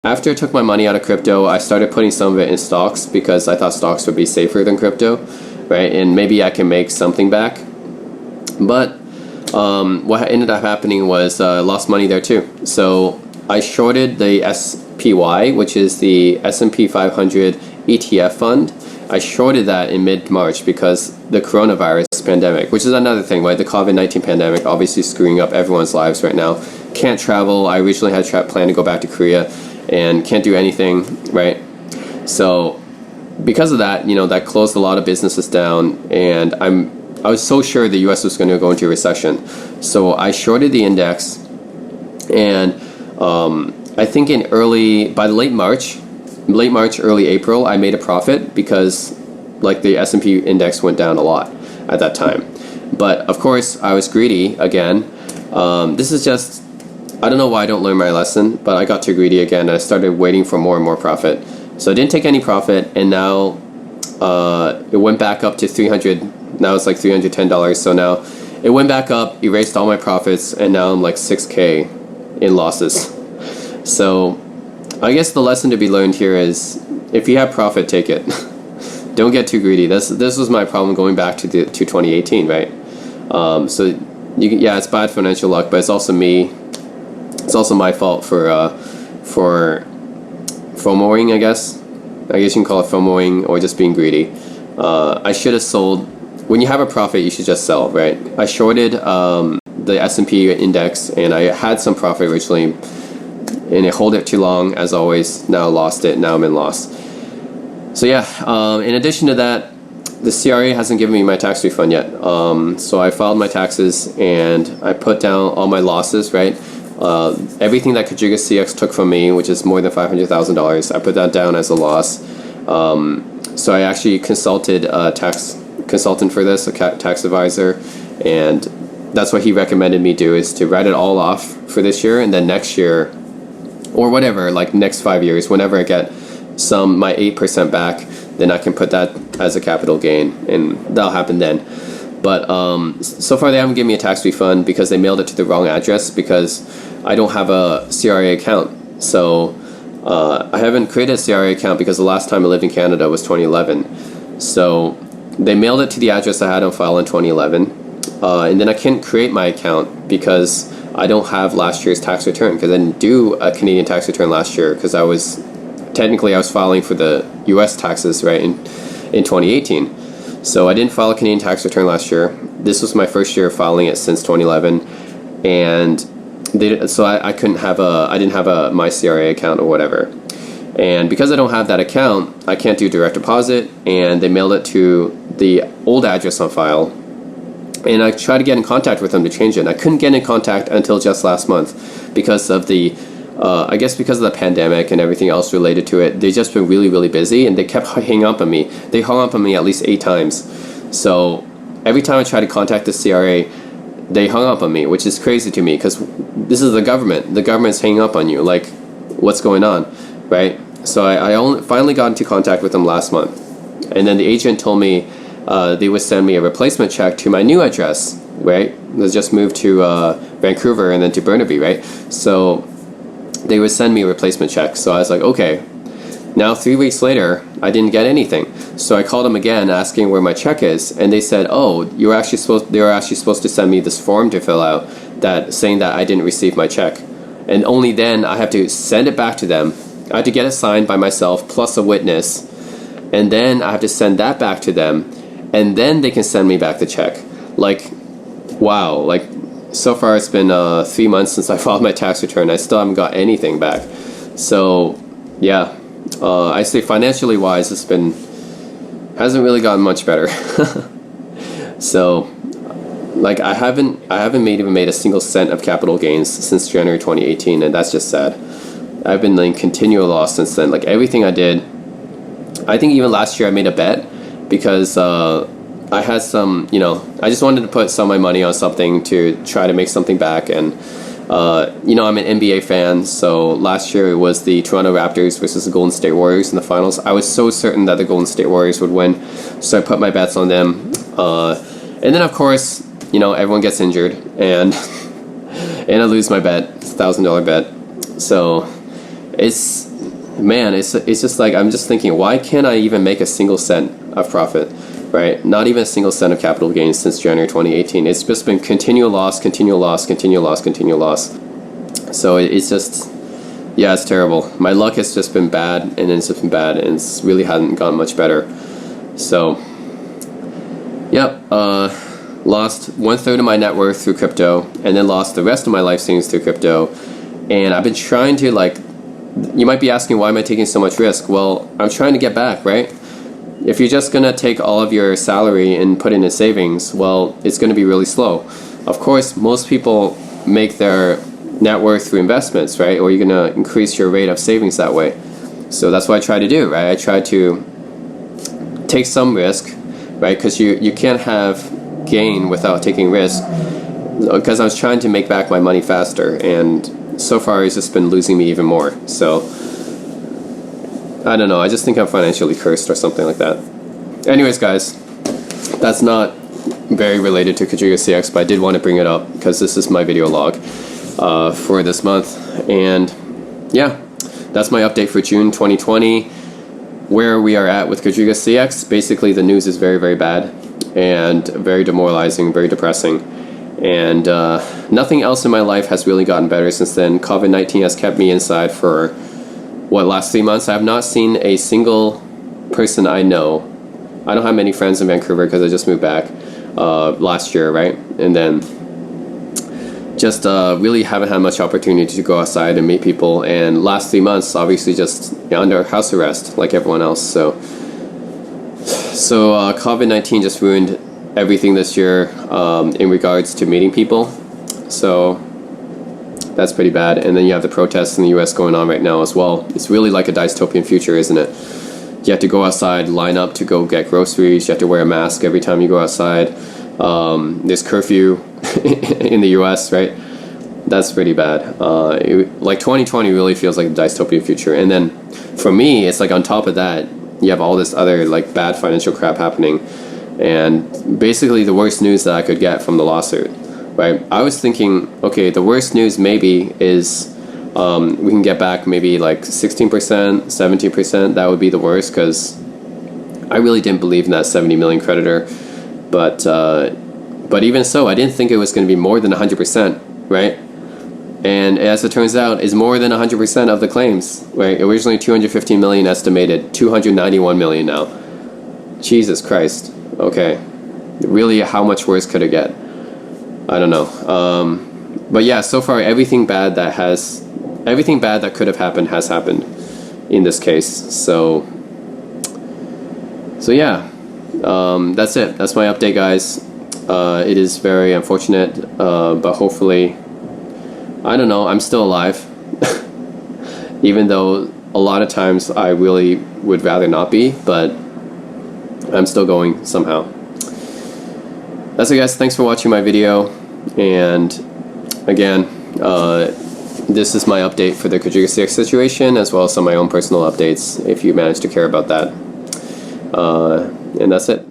After I took my money out of crypto, I started putting some of it in stocks because I thought stocks would be safer than crypto, right? And maybe I can make something back. But what ended up happening was I lost money there too. So I shorted the SPY, which is the S&P 500 ETF fund. I shorted that in mid-March because the coronavirus pandemic, which is another thing, right? The COVID-19 pandemic obviously screwing up everyone's lives right now. Can't travel. I originally had planned to go back to Korea and can't do anything, right? So because of that, that closed a lot of businesses down, and I was so sure the US was going to go into a recession. So I shorted the index, and I think by late March, early April, I made a profit because like the S&P index went down a lot at that time. But of course, I was greedy again. This is just, I don't know why I don't learn my lesson, but I got too greedy again and I started waiting for more and more profit. So I didn't take any profit, and now it went back up to 300. Now it's like $310. So now it went back up, erased all my profits, and now I'm like 6K in losses. So I guess the lesson to be learned here is if you have profit, take it. Don't get too greedy. This was my problem going back to 2018, right? So it's bad financial luck, but it's also me. It's also my fault for FOMOing, I guess. I guess you can call it FOMOing or just being greedy. I should have sold. When you have a profit, you should just sell, right? I shorted the S&P index, and I had some profit originally, and I hold it too long, as always. Now I lost it. Now I'm in loss. So yeah, in addition to that, the CRA hasn't given me my tax refund yet. So I filed my taxes, and I put down all my losses, right? Everything that Kajiga CX took from me, which is more than $500,000, I put that down as a loss. So I actually consulted a tax consultant for this, a tax advisor, and that's what he recommended me do, is to write it all off for this year, and then next year, or whatever, like next 5 years, whenever I get my 8% back, then I can put that as a capital gain, and that'll happen then. But so far they haven't given me a tax refund because they mailed it to the wrong address because I don't have a CRA account. So I haven't created a CRA account because the last time I lived in Canada was 2011. So they mailed it to the address I had on file in 2011. And then I couldn't create my account because I don't have last year's tax return, because I didn't do a Canadian tax return last year because I was filing for the US taxes, right, in 2018. So I didn't file a Canadian tax return last year. This was my first year of filing it since 2011, and so I didn't have a my CRA account or whatever. And because I don't have that account, I can't do direct deposit, and they mailed it to the old address on file. And I tried to get in contact with them to change it, and I couldn't get in contact until just last month because of the I guess because of the pandemic and everything else related to it. They've just been really, really busy, and they kept hanging up on me. They hung up on me at least 8 times. So every time I tried to contact the CRA, they hung up on me, which is crazy to me because this is the government. The government's hanging up on you. Like, what's going on, right? So I finally got into contact with them last month. And then the agent told me they would send me a replacement check to my new address, right? I just moved to Vancouver and then to Burnaby, right? So they would send me a replacement check. So I was like, okay. Now 3 weeks later, I didn't get anything. So I called them again asking where my check is, and they said, oh, they were actually supposed to send me this form to fill out saying that I didn't receive my check. And only then I have to send it back to them. I have to get it signed by myself plus a witness, and then I have to send that back to them, and then they can send me back the check. Like, wow, like so far it's been 3 months since I filed my tax return. I still haven't got anything back. So yeah, I say financially wise, hasn't really gotten much better. So like I haven't even made a single cent of capital gains since January 2018, and that's just sad. I've been in continual loss since then. Like everything I did, I think even last year I made a bet because I had some, I just wanted to put some of my money on something to try to make something back. And, I'm an NBA fan. So last year it was the Toronto Raptors versus the Golden State Warriors in the finals. I was so certain that the Golden State Warriors would win. So I put my bets on them. And then, of course, everyone gets injured. And I lose my bet. It's $1,000 bet. So it's man, it's just like, I'm just thinking, why can't I even make a single cent of profit, right? Not even a single cent of capital gains since January 2018. It's just been continual loss, continual loss, continual loss, continual loss. So it's just, yeah, it's terrible. My luck has just been bad, and it's just been bad, and it's really hadn't gotten much better. So, yep, lost 1/3 of my net worth through crypto, and then lost the rest of my life savings through crypto. And I've been trying to, like, you might be asking, why am I taking so much risk? Well, I'm trying to get back, right? If you're just going to take all of your salary and put it in savings, well, it's going to be really slow. Of course, most people make their net worth through investments, right? Or you're going to increase your rate of savings that way. So that's what I try to do, right? I try to take some risk, right? Because you can't have gain without taking risk. Because I was trying to make back my money faster, and so far it's just been losing me even more. So I don't know, I just think I'm financially cursed or something like that. Anyways, guys, that's not very related to Quadriga CX, but I did want to bring it up because this is my video log for this month. And yeah, that's my update for June 2020, where we are at with Quadriga CX. Basically, the news is very, very bad and very demoralizing, very depressing. And nothing else in my life has really gotten better since then. COVID-19 has kept me inside for, what, last 3 months? I have not seen a single person I know. I don't have many friends in Vancouver because I just moved back last year, right? And then just really haven't had much opportunity to go outside and meet people. And last 3 months, obviously just under house arrest like everyone else. So COVID-19 just ruined everything this year in regards to meeting people. So that's pretty bad. And then you have the protests in the US going on right now as well. It's really like a dystopian future, isn't it? You have to go outside, line up to go get groceries. You have to wear a mask every time you go outside. There's curfew in the US, right? That's pretty bad. Like 2020 really feels like a dystopian future. And then for me, it's like on top of that, you have all this other like bad financial crap happening. And basically the worst news that I could get from the lawsuit, right? I was thinking, okay, the worst news maybe is we can get back maybe like 16%, 17%. That would be the worst, because I really didn't believe in that 70 million creditor. But even so, I didn't think it was going to be more than 100%, right? And as it turns out, it's more than 100% of the claims, right? Originally 215 million estimated, 291 million now. Jesus Christ. Okay, really, how much worse could it get? I don't know. But yeah, so far everything bad that could have happened has happened in this case. So yeah, that's it. That's my update, guys. It is very unfortunate, but hopefully, I don't know, I'm still alive. Even though a lot of times I really would rather not be, but I'm still going somehow. That's it, guys. Thanks for watching my video. And again, this is my update for the Quadriga CX situation, as well as some of my own personal updates, if you manage to care about that. And that's it.